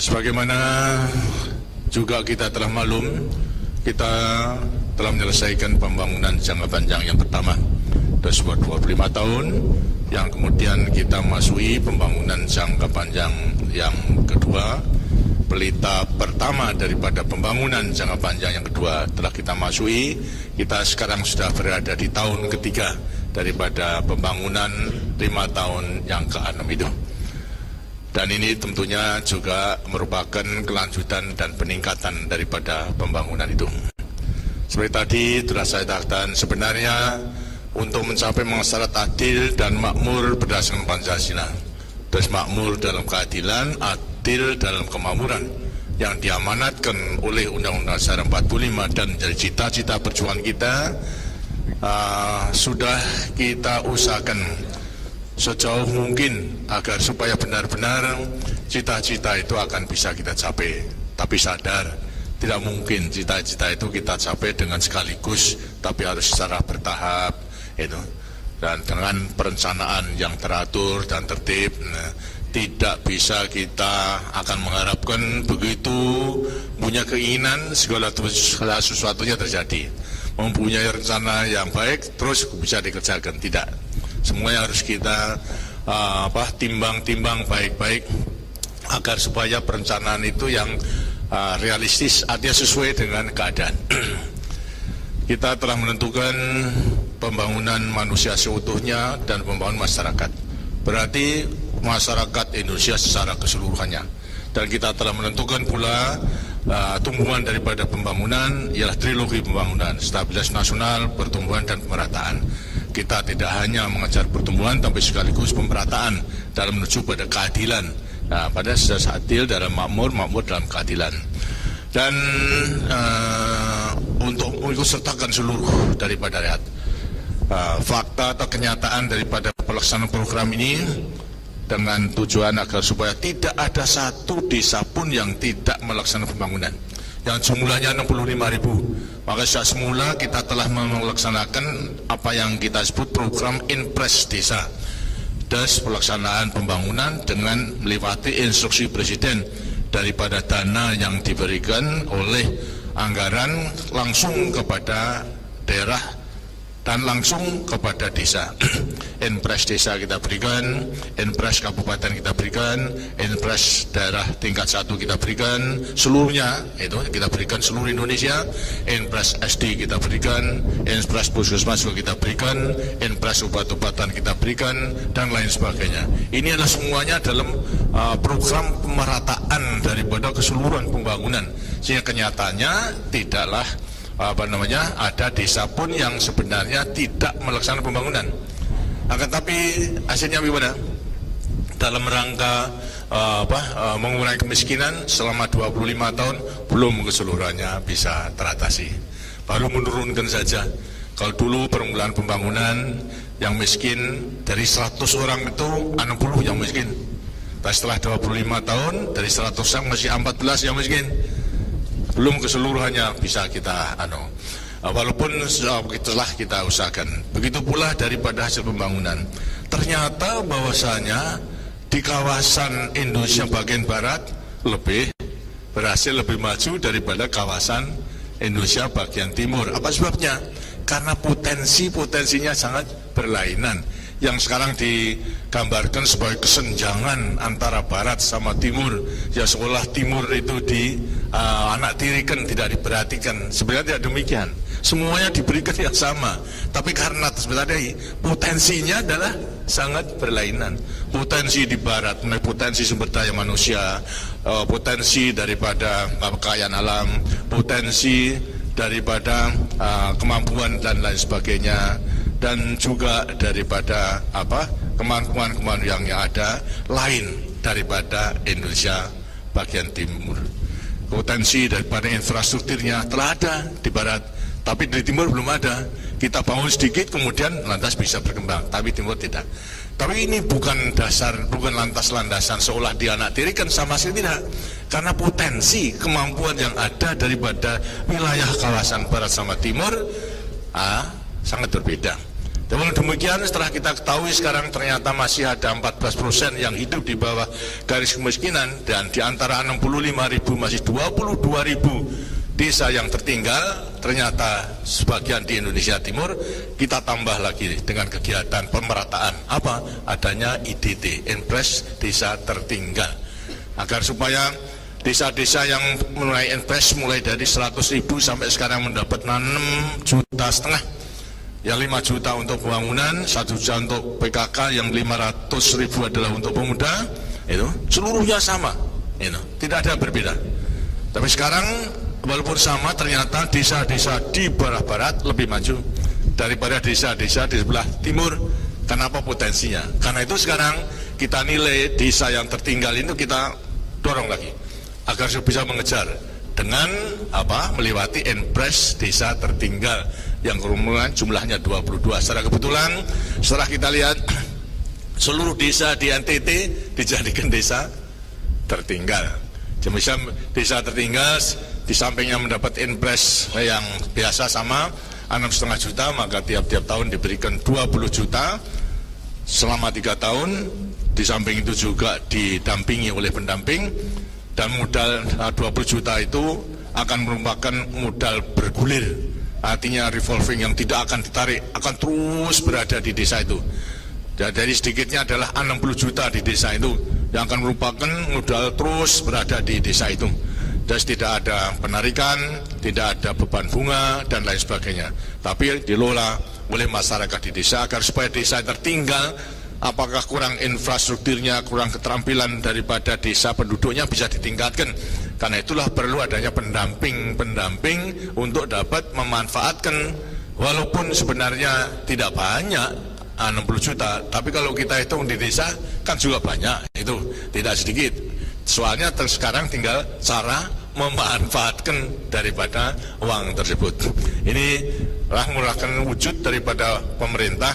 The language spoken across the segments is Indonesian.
Sebagaimana juga kita telah maklum, kita telah menyelesaikan pembangunan jangka panjang yang pertama dari sebuah 25 tahun, yang kemudian kita masuki pembangunan jangka panjang yang kedua. Pelita pertama daripada pembangunan jangka panjang yang kedua telah kita masuki. Kita sekarang sudah berada di tahun ketiga daripada pembangunan 5 tahun yang ke-6 itu. Dan ini tentunya juga merupakan kelanjutan dan peningkatan daripada pembangunan itu. Seperti tadi telah saya katakan, sebenarnya untuk mencapai masyarakat adil dan makmur berdasarkan Pancasila, terus makmur dalam keadilan, adil dalam kemakmuran, yang diamanatkan oleh Undang-Undang Dasar 45 dan menjadi cita-cita perjuangan kita, sudah kita usahakan sejauh mungkin agar supaya benar-benar cita-cita itu akan bisa kita capai. Tapi sadar, tidak mungkin cita-cita itu kita capai dengan sekaligus, tapi harus secara bertahap itu, dan dengan perencanaan yang teratur dan tertib. Tidak bisa kita akan mengharapkan begitu punya keinginan segala sesuatunya terjadi. Mempunyai rencana yang baik terus bisa dikerjakan, tidak. Semuanya harus kita timbang-timbang baik-baik agar supaya perencanaan itu yang realistis, artinya sesuai dengan keadaan. Kita telah menentukan pembangunan manusia seutuhnya dan pembangunan masyarakat. Berarti masyarakat Indonesia secara keseluruhannya. Dan kita telah menentukan pula tumbuhan daripada pembangunan ialah trilogi pembangunan: stabilitas nasional, pertumbuhan, dan pemerataan. Kita tidak hanya mengejar pertumbuhan, tapi sekaligus pemerataan dalam menuju pada keadilan. Pada sesuatu adil dalam makmur, makmur dalam keadilan. Dan untuk mengikut sertakan seluruh daripada rakyat, fakta atau kenyataan daripada pelaksanaan program ini dengan tujuan agar supaya tidak ada satu desa pun yang tidak melaksanakan pembangunan, yang jumlahnya 65.000. Maka sejak semula kita telah melaksanakan apa yang kita sebut program Inpres Desa, das pelaksanaan pembangunan dengan melewati instruksi Presiden daripada dana yang diberikan oleh anggaran langsung kepada daerah dan langsung kepada desa. Inpres desa kita berikan, Inpres kabupaten kita berikan, Inpres daerah tingkat 1 kita berikan, seluruhnya itu kita berikan seluruh Indonesia. Inpres SD kita berikan, Inpres puskesmas juga kita berikan, Inpres obat-obatan kita berikan, dan lain sebagainya. Ini adalah semuanya dalam program pemerataan daripada keseluruhan pembangunan, sehingga kenyataannya tidaklah ada desa pun yang sebenarnya tidak melaksanakan pembangunan. Akan tapi hasilnya bagaimana? Dalam rangka mengurangi kemiskinan selama 25 tahun belum keseluruhannya bisa teratasi. Baru menurunkan saja. Kalau dulu permulaan pembangunan yang miskin dari 100 orang itu 60 yang miskin. Tapi setelah 25 tahun dari 100 orang masih 14 yang miskin. Belum keseluruhannya bisa kita walaupun itulah kita usahakan. Begitu pula daripada hasil pembangunan, ternyata bahwasanya di kawasan Indonesia bagian barat berhasil lebih maju daripada kawasan Indonesia bagian timur. Apa sebabnya? Karena potensinya sangat berlainan. Yang sekarang digambarkan sebagai kesenjangan antara barat sama timur, ya seolah timur itu anak tirikan, tidak diperhatikan. Sebenarnya tidak demikian, semuanya diberikan yang sama, tapi karena sebenarnya potensinya adalah sangat berlainan. Potensi di barat, potensi sumber daya manusia, potensi daripada kekayaan alam, potensi daripada kemampuan dan lain sebagainya, dan juga daripada kemampuan yang ada lain daripada Indonesia bagian timur. Potensi daripada infrastrukturnya telah ada di barat, tapi di timur belum ada. Kita bangun sedikit kemudian lantas bisa berkembang, tapi timur tidak. Tapi ini bukan lantas landasan seolah dianaktirikan, sama sekali tidak. Karena potensi kemampuan yang ada daripada wilayah kawasan barat sama timur sangat berbeda. Namun demikian, setelah kita ketahui sekarang ternyata masih ada 14% yang hidup di bawah garis kemiskinan, dan di antara 65.000 masih 22.000 desa yang tertinggal, ternyata sebagian di Indonesia Timur. Kita tambah lagi dengan kegiatan pemerataan. Apa? Adanya IDT, Impres Desa Tertinggal. Agar supaya desa-desa yang mulai impres mulai dari 100.000 sampai sekarang mendapat 6,5 juta. Yang 5 juta untuk pembangunan, 1 juta untuk PKK, yang 500.000 adalah untuk pemuda, itu seluruhnya sama, itu tidak ada berbeda. Tapi sekarang walaupun sama, ternyata desa-desa di barat lebih maju daripada desa-desa di sebelah timur. Kenapa? Potensinya. Karena itu sekarang kita nilai desa yang tertinggal itu kita dorong lagi agar bisa mengejar dengan apa? Melewati Impres Desa Tertinggal yang kerumunan jumlahnya 22. Secara kebetulan setelah kita lihat seluruh desa di NTT dijadikan desa tertinggal. Misalnya desa tertinggal di sampingnya mendapat Impres yang biasa sama 6,5 juta, maka tiap-tiap tahun diberikan 20 juta selama 3 tahun. Di samping itu juga didampingi oleh pendamping, dan modal 20 juta itu akan merupakan modal bergulir. Artinya revolving yang tidak akan ditarik, akan terus berada di desa itu. Dan dari sedikitnya adalah 60 juta di desa itu yang akan merupakan modal terus berada di desa itu. Dan tidak ada penarikan, tidak ada beban bunga dan lain sebagainya. Tapi dikelola oleh masyarakat di desa agar supaya desa tertinggal, apakah kurang infrastrukturnya, kurang keterampilan daripada desa penduduknya bisa ditingkatkan. Karena itulah perlu adanya pendamping untuk dapat memanfaatkan, walaupun sebenarnya tidak banyak 60 juta, tapi kalau kita hitung di desa kan juga banyak, itu tidak sedikit. Soalnya sekarang tinggal cara memanfaatkan daripada uang tersebut. Ini merupakan wujud daripada pemerintah,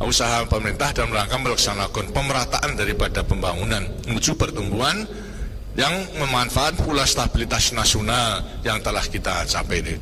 usaha pemerintah dalam rangka melaksanakan pemerataan daripada pembangunan menuju pertumbuhan yang memanfaat pula stabilitas nasional yang telah kita capai ini.